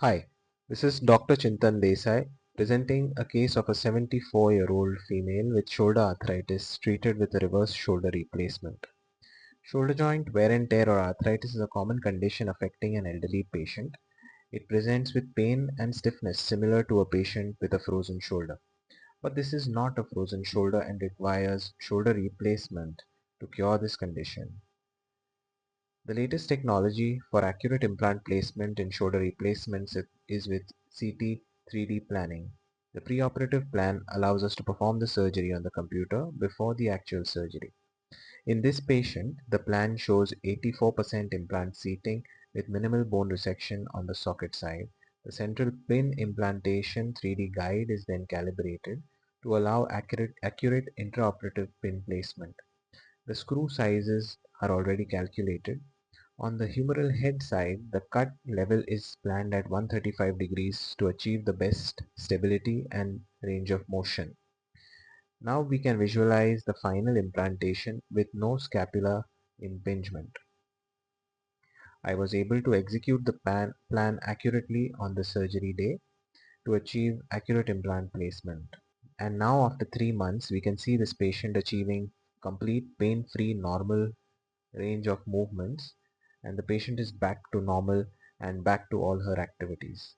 Hi, this is Dr. Chintan Desai presenting a case of a 74-year-old female with shoulder arthritis treated with a reverse shoulder replacement. Shoulder joint wear and tear or arthritis is a common condition affecting an elderly patient. It presents with pain and stiffness similar to a patient with a frozen shoulder. But this is not a frozen shoulder and requires shoulder replacement to cure this condition. The latest technology for accurate implant placement in shoulder replacements is with CT 3D planning. The preoperative plan allows us to perform the surgery on the computer before the actual surgery. In this patient, the plan shows 84% implant seating with minimal bone resection on the socket side. The central pin implantation 3D guide is then calibrated to allow accurate intraoperative pin placement. The screw sizes are already calculated. On the humeral head side, the cut level is planned at 135 degrees to achieve the best stability and range of motion. Now we can visualize the final implantation with no scapular impingement. I was able to execute the plan accurately on the surgery day to achieve accurate implant placement. And now after 3 months, we can see this patient achieving complete pain-free normal range of movements, and the patient is back to normal and back to all her activities.